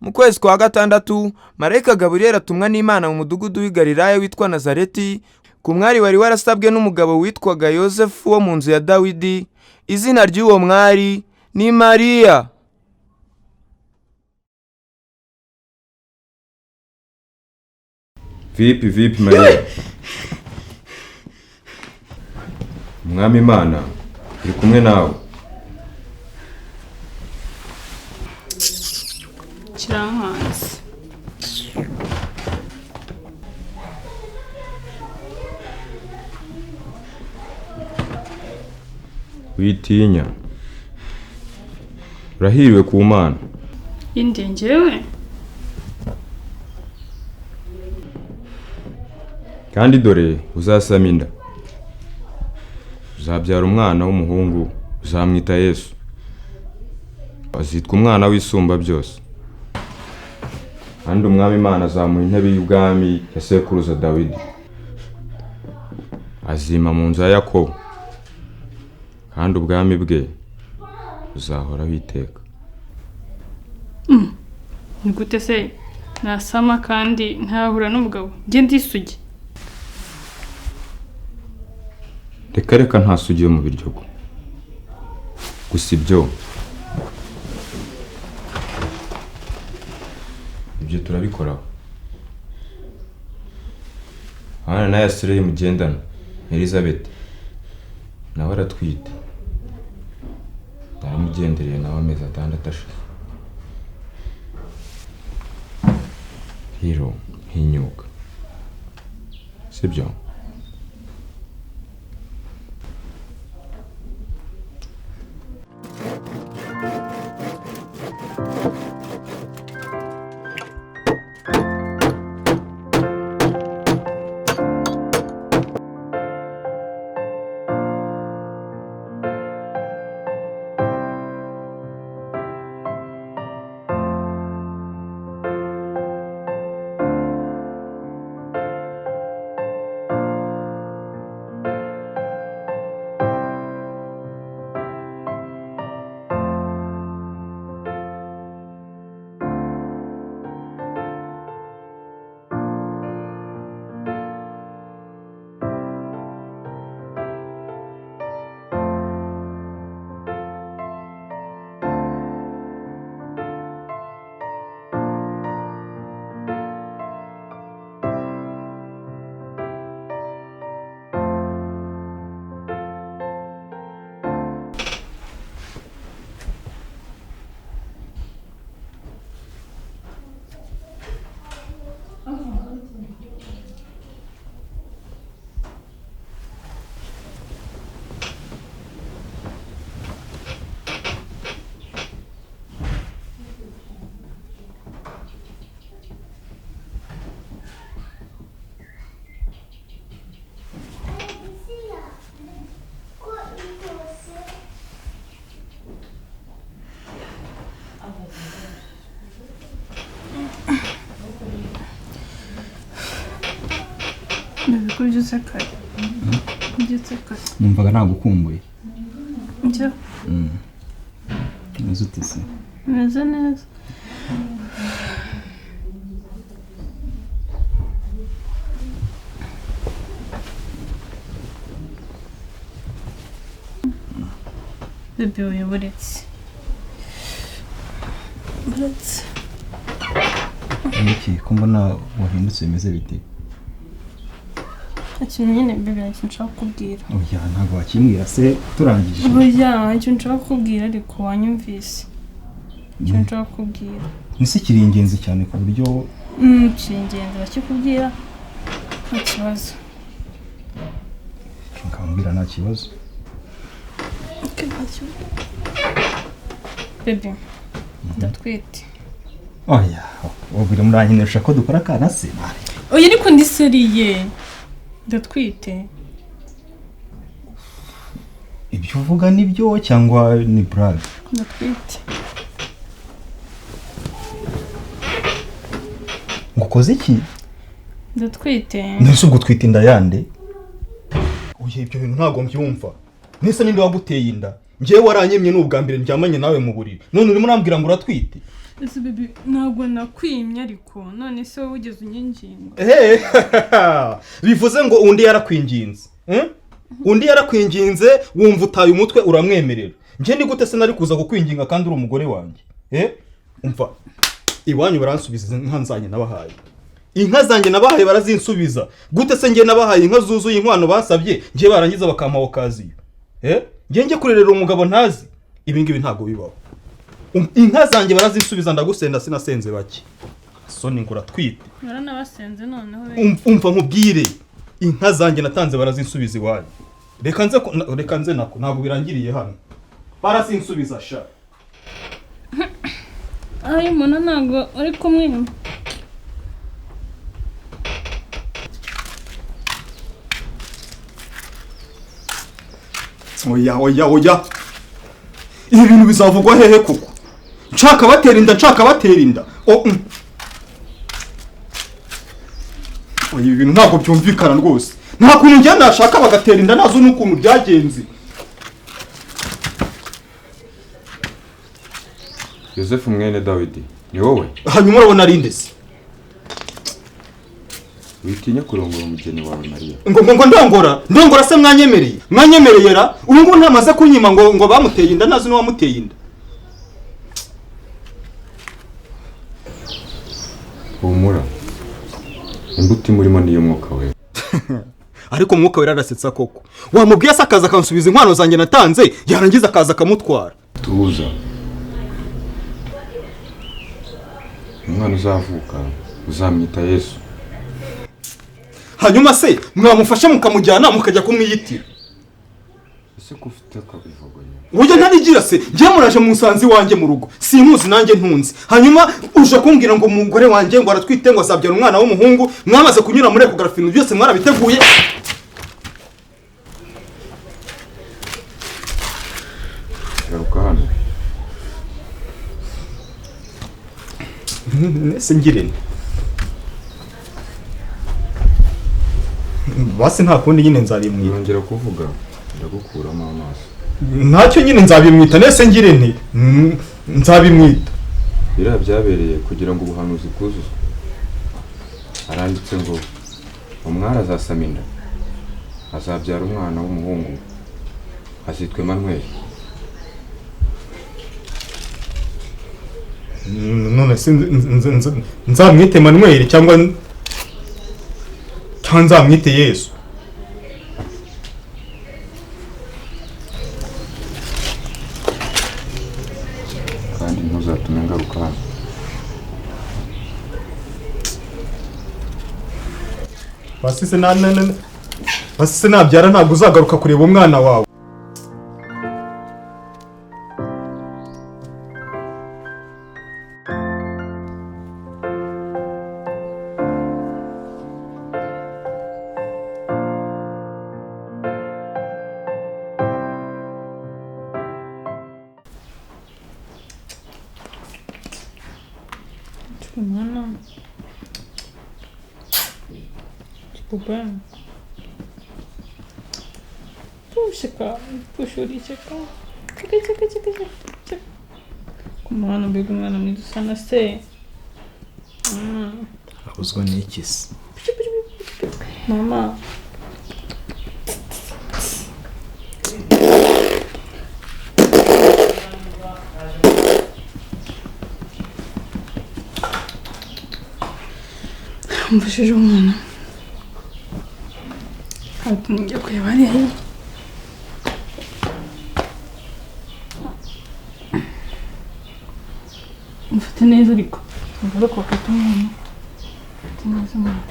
mu kwezi kwa gatandatu marayika Gaburiyeli atumwa n'Imana mu mudugudu w'i Galilaya witwa Nazareti ku mwari wari warasabwe n'umugabo witwaga Yosefu wo mu nzu ya Dawidi. Izina ry'uwo mwari ni Mariya. Vipi Mariya? Umwami Imana iri kumwe nawe. Kirankanze. Witinya, urahiriwe ku Mana. Inde njyewe? Kandi dore uzasama inda, uzabyara umwana w'umuhungu, uzamwita Yesu. Azitwa umwana w'isumba byose. Kandi umwami Imana azamuha intebe y'ubwami ya sekuruza Dawidi. Azima mu nzu ya Yakobo, kandi ubwami bwe buzahoraho iteka. Ni gute se nasama kandi ntahura n'umugabo? Njye ndisugi. Reka ntasugiye mu biryogo. Gusa ibyo turabikoraho. Hana na Yasireye mugendana Elizabeth nawe aratwite. Naramugendereye nawe amezi 6 ashize. Hiro hinyuka, sibyo? Nabikora byose kare. Byose kare. Numvaga nagukumbuye. Njye. Neza utese. Neza. Bebe uyoboretse. Iki ko mbona wahindutse bimeze bite? Ikintu nyine bebe icyo nshaka kubwira. Oya ntabwo wakimbwira se turangije. Oya icyo nshaka kubwira ariko wanyumvise. Icyo nshaka kubwira. Nise kiri ingenzi cyane ku buryo kiri ingenzi bakikubwira nta kibazo. Nkambwira nta kibazo. Bebe ndatwite. Oya ubiri muranyinesha ko dukora kana se mari. Oya ariko ndi seriye. Ndatwite. Ibyo uvuga nibyo cyangwa ni brag? Ndatwite. Ngukoze iki? Ndatwite. Nese ubwo twite inda yande? Oya ibyo bintu ntago mbyumva. Nese ninde waguteye inda? Ngiye waranyemye n'ubwa mbere ndyamanye nawe mu buriri. None urimo urambwira ngo uratwite? ese baby ntabwo nakwimye ariko none se wowe ugeze unyinginga. bivuze ngo undi yarakwinginze. Undi yarakwinginze wumva utaye umutwe uramwemerera. Nje ni gute se nari kuza kukwinginga kandi uri umugore wanjye? Umva iwanyu baransubiza inka zanjye nabahaye. Inka zanjye nabahaye barazinsubiza. Gute se nge nabahaye inka zuzuye inkwano basabye nge barangiza bakampaho okaziyo. Nge kurerera umugabo ntazi. Ibi ngibi ntago bibaho. Inka zanjye barazinsubiza ndagusenda sinasenze bake. Soni ngura twite. Naranabasenze noneho umva nkubwire. Inka zanjye natanze barazinsubiza iwanyu. Reka nze nako ntago birangiriye hano. Barazinsubiza sha. Ay mona ntago ari kumwima. Oya. Ibi bintu bizavugwa hehe kuko? Nshaka batera inda. Ibi bintu ntabwo byumvikana rwose. Nta kuntu njye nashaka bagatera inda nazo n'ukuntu byagenze. Yosefu mwene Dawidi ni wowe? Hanyuma urabona ari ndese. Witinya kurongora umugeni wawe Mariya? Ngo ndongora se mwanyemereye ra ubu ngo ntamaze kunyima ngo bamuteye inda nazo no wamuteye inda. Humura imbuto murimo niyo mwuka we. Ariko mwuka we rarasetsa koko wamubwiye sakaza kansubiza inkwano zanjye natanze yarangiza akaza akamutwara. Tuza umwana uzavuka uzamwita Yesu. Hanyuma se mwamufashe mukamujyana mukajya kumwiyitira. Ese ko ufite akabivugoye? Ujya ntarigira se ngiye muraje mu musanzi wanjye mu rugo simuzi nanjye ntunzi. Hanyuma uje kumbwira ngo umugore wanjye ngo aratwite ngo azabyara umwana w'umuhungu mwamaze kunyura muri ekografini byose mwarabiteguye. Garuka hano. Nese ngirene. Basi nta kundi nyine nzabimwita. Nongera kuvuga ndagukuramo amaso. Ntacyo nyine nzabimwita nese ngirene. Nzabimwita. Biriya byabereye kugira ngo ubuhanuzi bwuzuzwe. Aranditse ngo umwari azasama inda azabyara umwana w'umuhungu azitwa Emmanuel. None se nzamwite Emmanuel cyangwa nzamwite Yesu? Kandi ntuzatume ngaruka hano. Basi se nabyara ntabwo uzagaruka kureba umwana wawe. Mwana. Pupa. Puxa uricheka. Cheka. Kumwana mbega umwana mwiza sana se. Abuzwa n'iki se? Mama. Mfashije umwana. Hato njya kureba hariya. Mfate neza ariko. Ngoro ko fata umwana. Mfate neza umwana.